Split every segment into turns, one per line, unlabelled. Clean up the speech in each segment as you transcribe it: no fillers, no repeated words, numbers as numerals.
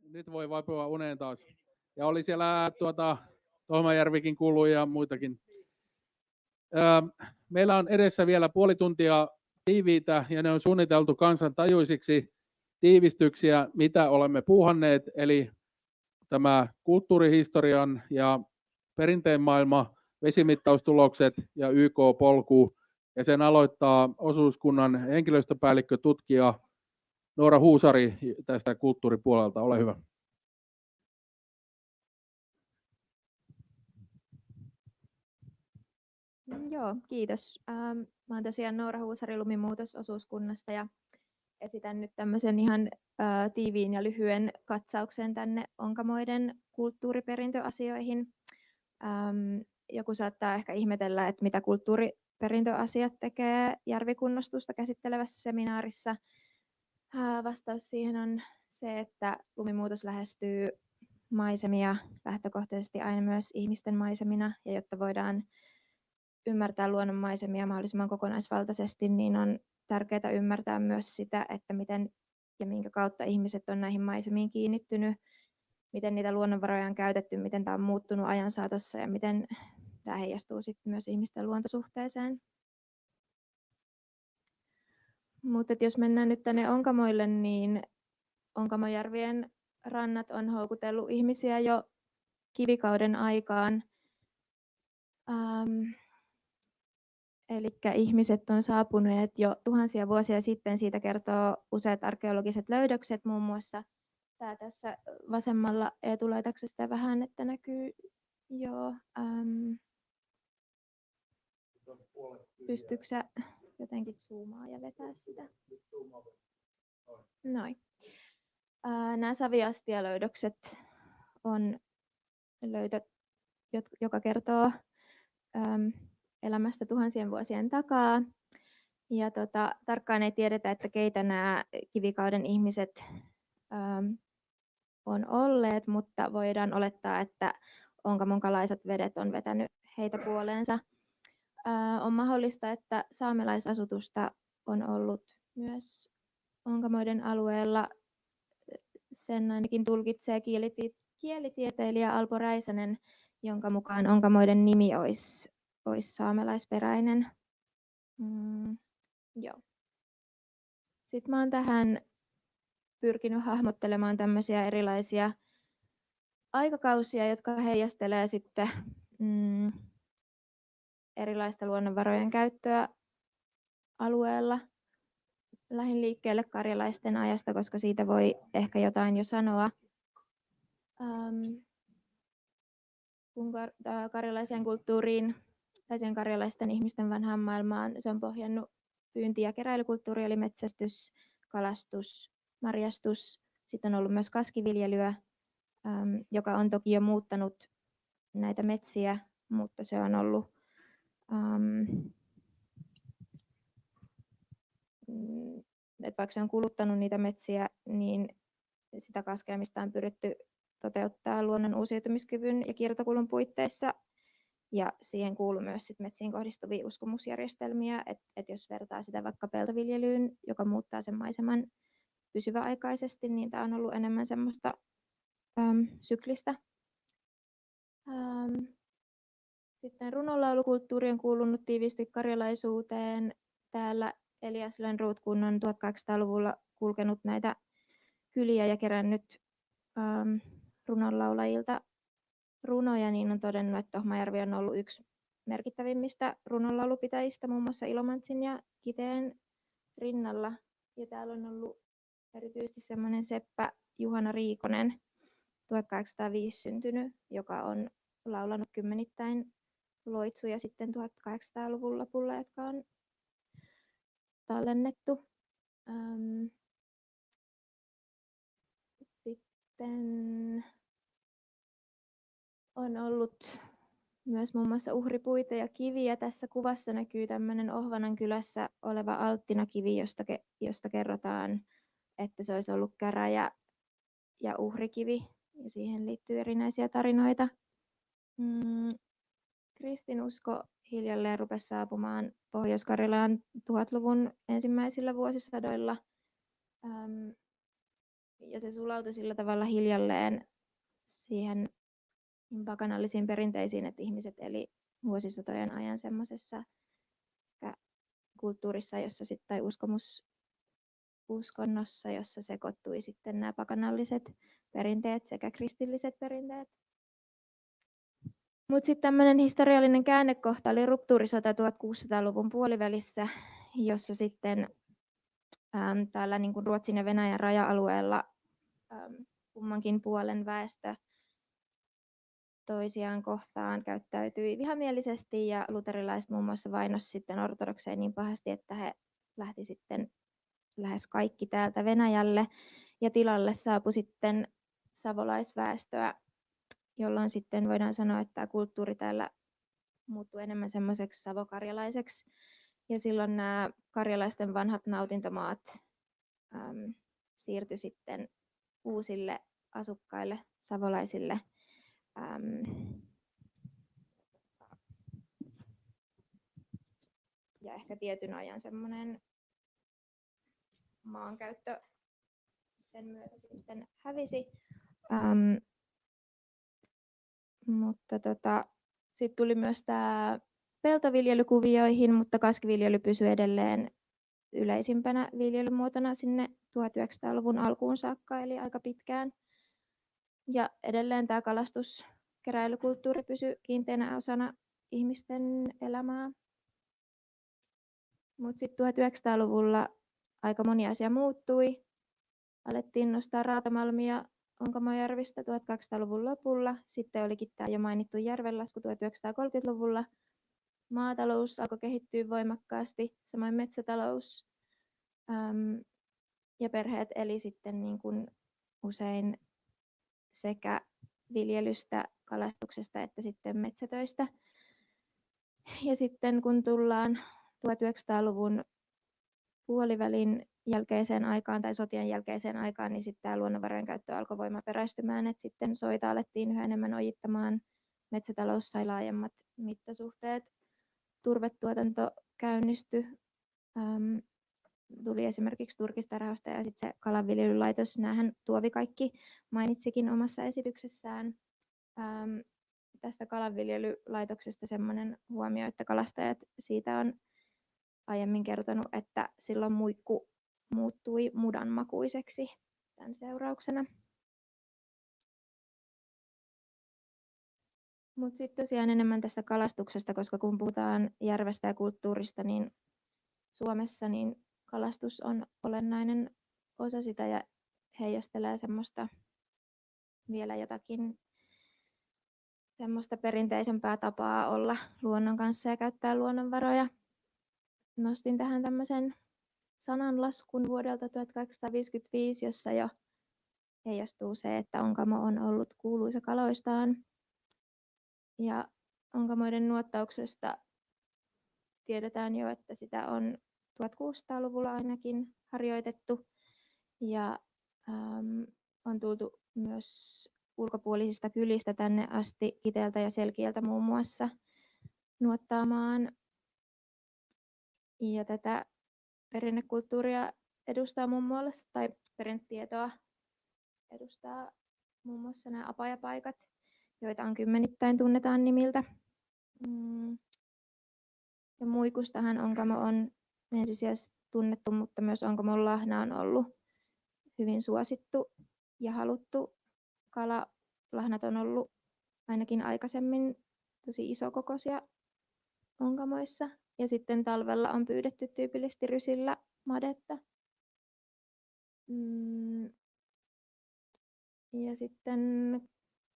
Nyt voi vaipua uneen taas. Ja oli siellä Tohmajärvikin kuului ja muitakin. Meillä on edessä vielä puoli tuntia tiiviitä ja ne on suunniteltu kansantajuisiksi tiivistyksiä, mitä olemme puuhanneet. Eli tämä kulttuurihistorian ja perinteen maailma, vesimittaustulokset ja YK-polku. Ja sen aloittaa osuuskunnan henkilöstöpäällikkö, tutkija Noora Huusari tästä kulttuuripuolelta. Ole hyvä.
Joo, kiitos. Mä oon tosiaan Noora Huusari Lumimuutos-osuuskunnasta ja esitän nyt tämmöisen ihan tiiviin ja lyhyen katsauksen tänne Onkamoiden kulttuuriperintöasioihin. Joku saattaa ehkä ihmetellä, että mitä kulttuuriperintöasiat tekee järvikunnostusta käsittelevässä seminaarissa. Vastaus siihen on se, että lumimuutos lähestyy maisemia lähtökohtaisesti aina myös ihmisten maisemina, ja jotta voidaan ymmärtää luonnon maisemia mahdollisimman kokonaisvaltaisesti, niin on tärkeää ymmärtää myös sitä, että miten ja minkä kautta ihmiset on näihin maisemiin kiinnittynyt, miten niitä luonnonvaroja on käytetty, miten tämä on muuttunut ajan saatossa ja miten tämä heijastuu sitten myös ihmisten luontosuhteeseen. Mutta jos mennään nyt tänne Onkamoille, niin Onkamojärvien rannat on houkutellut ihmisiä jo kivikauden aikaan. Eli ihmiset on saapuneet jo tuhansia vuosia sitten. Siitä kertoo useat arkeologiset löydökset, muun muassa tämä tässä vasemmalla etulaitaksesta vähän, että näkyy jo. Pystytkö sä jotenkin zoomaa ja vetää sitä? Noin. Nämä saviastialöydökset on löytö, joka kertoo elämästä tuhansien vuosien takaa. Ja tarkkaan ei tiedetä, että keitä nämä kivikauden ihmiset on olleet, mutta voidaan olettaa, että onkamonkalaiset vedet on vetänyt heitä puoleensa. On mahdollista, että saamelaisasutusta on ollut myös Onkamoiden alueella. Sen ainakin tulkitsee kielitieteilijä Alpo Räisänen, jonka mukaan Onkamoiden nimi olisi saamelaisperäinen. Joo. Sitten mä oon tähän pyrkinyt hahmottelemaan tämmöisiä erilaisia aikakausia, jotka heijastelee sitten erilaista luonnonvarojen käyttöä alueella. Lähdin liikkeelle karjalaisten ajasta, koska siitä voi ehkä jotain jo sanoa. Kun karjalaisen kulttuuriin tai sen karjalaisten ihmisten vanhaan maailmaan, se on pohjannut pyynti- ja keräilykulttuuri, eli metsästys, kalastus, marjastus. Sitten on ollut myös kaskiviljelyä, joka on toki jo muuttanut näitä metsiä, mutta se on ollut että vaikka se on kuluttanut niitä metsiä, niin sitä kaskeamista on pyritty toteuttaa luonnon uusiutumiskyvyn ja kiertokulun puitteissa. Ja siihen kuuluu myös sit metsiin kohdistuvia uskomusjärjestelmiä, että jos vertaa sitä vaikka peltoviljelyyn, joka muuttaa sen maiseman pysyväaikaisesti, niin tämä on ollut enemmän semmoista syklistä. Sitten runonlaulukulttuuri on kuulunut tiiviisti karjalaisuuteen. Täällä Elias Lönnrot-kun on 1800-luvulla kulkenut näitä kyliä ja kerännyt runonlaulajilta runoja, niin on todennut, että Tohmajärvi on ollut yksi merkittävimmistä runonlaulupitäjistä, muun muassa Ilomantsin ja Kiteen rinnalla. Ja täällä on ollut erityisesti semmoinen seppä Juhana Riikonen, 1805 syntynyt, joka on laulanut kymmenittäin loitsuja sitten 1800-luvun lopulla, jotka on tallennettu. Sitten on ollut myös muun muassa uhripuita ja kiviä. Tässä kuvassa näkyy tämmöinen Ohvanan kylässä oleva Alttinakivi, josta kerrotaan, että se olisi ollut käräjä ja uhrikivi. Ja siihen liittyy erinäisiä tarinoita. Kristinusko hiljalleen rupesi saapumaan Pohjois-Karjalaan 1000-luvun ensimmäisillä vuosisadoilla. Ja se sulautui sillä tavalla hiljalleen siihen pakanallisiin perinteisiin, että ihmiset eli vuosisatojen ajan semmoisessa kulttuurissa, jossa tai uskonnossa, jossa sekoittui sitten nämä pakanalliset perinteet sekä kristilliset perinteet. Mutta sitten tämmöinen historiallinen käännekohta oli ruptuurisota 1600-luvun puolivälissä, jossa sitten täällä niin kuin Ruotsin ja Venäjän raja-alueella kummankin puolen väestö toisiaan kohtaan käyttäytyi vihamielisesti ja luterilaiset muun muassa vainosi sitten ortodokseja niin pahasti, että he lähti sitten lähes kaikki täältä Venäjälle ja tilalle saapui sitten savolaisväestöä, jolloin sitten voidaan sanoa, että tämä kulttuuri täällä muuttui enemmän semmoiseksi savokarjalaiseksi. Ja silloin nämä karjalaisten vanhat nautintomaat siirtyi sitten uusille asukkaille, savolaisille. Ja ehkä tietyn ajan semmoinen maankäyttö sen myötä sitten hävisi. Mutta sitten tuli myös tämä peltoviljelykuvioihin, mutta kasviviljely pysyi edelleen yleisimpänä viljelymuotona sinne 1900-luvun alkuun saakka, eli aika pitkään. Ja edelleen tämä kalastuskeräilykulttuuri pysyi kiinteänä osana ihmisten elämää. Mutta sitten 1900-luvulla aika moni asia muuttui. Alettiin nostaa rautamalmia Onkamojärvistä 1200-luvun lopulla. Sitten olikin tämä jo mainittu järvenlasku 1930-luvulla. Maatalous alkoi kehittyä voimakkaasti, samoin metsätalous. Ja perheet eli sitten niin kuin usein sekä viljelystä, kalastuksesta että sitten metsätöistä. Ja sitten kun tullaan 1900-luvun puolivälin jälkeiseen aikaan tai sotien jälkeiseen aikaan, niin sitten tämä luonnonvarojen käyttö alkoi voimaperäistymään, että sitten soita alettiin yhä enemmän ojittamaan, metsätalous sai laajemmat mittasuhteet, turvetuotanto käynnistyi, tuli esimerkiksi turkistarhausta ja sitten se kalanviljelylaitos, näähän Tuovi kaikki mainitsikin omassa esityksessään. Tästä kalanviljelylaitoksesta semmoinen huomio, että kalastajat siitä on aiemmin kertonut, että silloin muikku muuttui mudanmakuiseksi tämän seurauksena. Mutta sitten tosiaan enemmän tästä kalastuksesta, koska kun puhutaan järvestä ja kulttuurista, niin Suomessa niin kalastus on olennainen osa sitä ja heijastelee semmoista vielä jotakin semmoista perinteisempää tapaa olla luonnon kanssa ja käyttää luonnonvaroja. Nostin tähän tämmöisen sananlaskun vuodelta 1855, jossa jo heijastuu se, että Onkamo on ollut kuuluisa kaloistaan. Ja Onkamoiden nuottauksesta tiedetään jo, että sitä on 1600-luvulla ainakin harjoitettu. Ja on tultu myös ulkopuolisista kylistä tänne asti, Kiteeltä ja Selkieltä muun muassa, nuottaamaan. Ja tätä perinnekulttuuria edustaa muun muassa, tai perinnetietoa edustaa muun muassa nämä apajapaikat, joita on kymmenittäin tunnetaan nimiltä. Ja muikustahan Onkamo on ensisijaisesti tunnettu, mutta myös Onkamon lahna on ollut hyvin suosittu ja haluttu kala. Lahnat on ollut ainakin aikaisemmin tosi isokokoisia Onkamoissa. Ja sitten talvella on pyydetty tyypillisesti rysillä madetta. Ja sitten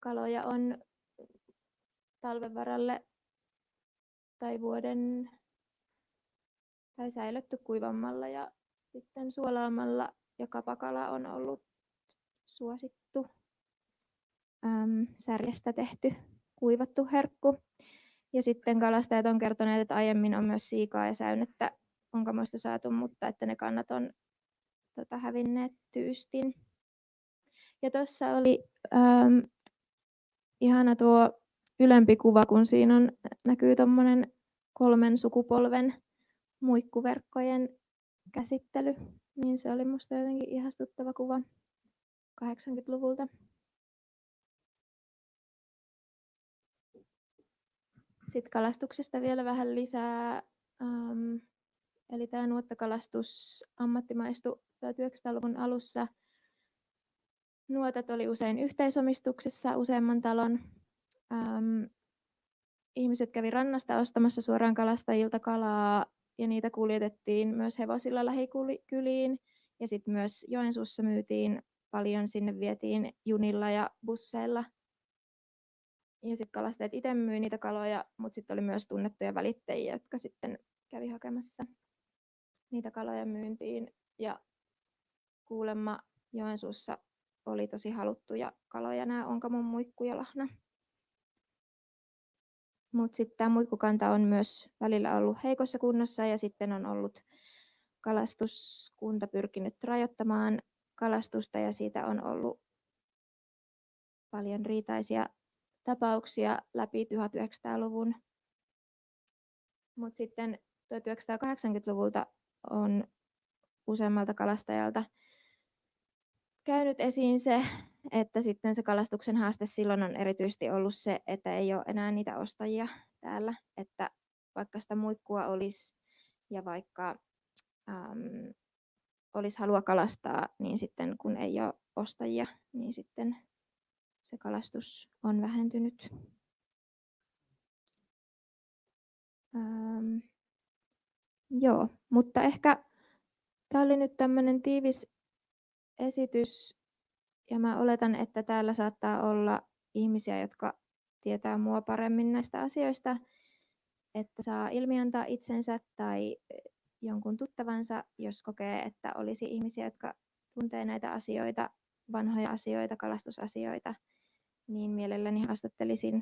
kaloja on talven varalle tai vuoden tai säilötty kuivammalla ja sitten suolaamalla, ja kapakala on ollut suosittu särjestä tehty kuivattu herkku. Ja sitten kalastajat on kertoneet, että aiemmin on myös siikaa ja säynettä Onkamoista saatu, mutta että ne kannat on hävinneet tyystin. Ja tuossa oli ihana tuo ylempi kuva, kun siinä näkyy tuommoinen 3 sukupolven muikkuverkkojen käsittely, niin se oli musta jotenkin ihastuttava kuva. 80-luvulta. Sitten kalastuksesta vielä vähän lisää. Eli tämä nuottakalastus ammattimaistui 1900-luvun alussa. Nuotat oli usein yhteisomistuksessa useamman talon. Ihmiset kävi rannasta ostamassa suoraan kalastajilta kalaa ja niitä kuljetettiin myös hevosilla lähikyliin. Ja sitten myös Joensuussa myytiin paljon, sinne vietiin junilla ja busseilla. Ja sitten kalastajat itse myi niitä kaloja, mutta sitten oli myös tunnettuja välittäjiä, jotka sitten kävi hakemassa niitä kaloja myyntiin. Ja kuulemma Joensuussa oli tosi haluttuja kaloja nämä Onkamon muikku ja lahna. Mutta sitten tämä muikkukanta on myös välillä ollut heikossa kunnossa ja sitten on ollut kalastuskunta pyrkinyt rajoittamaan kalastusta ja siitä on ollut paljon riitaisia tapauksia läpi 1900-luvun. Mutta sitten 1980-luvulta on useammalta kalastajalta käynyt esiin se, että sitten se kalastuksen haaste silloin on erityisesti ollut se, että ei ole enää niitä ostajia täällä, että vaikka sitä muikkua olisi ja vaikka olisi halua kalastaa, niin sitten kun ei ole ostajia, niin sitten se kalastus on vähentynyt. Joo, mutta ehkä tämä oli nyt tämmöinen tiivis esitys ja mä oletan, että täällä saattaa olla ihmisiä, jotka tietää mua paremmin näistä asioista, että saa ilmiantaa itsensä tai jonkun tuttavansa, jos kokee, että olisi ihmisiä, jotka tuntee näitä asioita, vanhoja asioita, kalastusasioita, niin mielelläni haastattelisin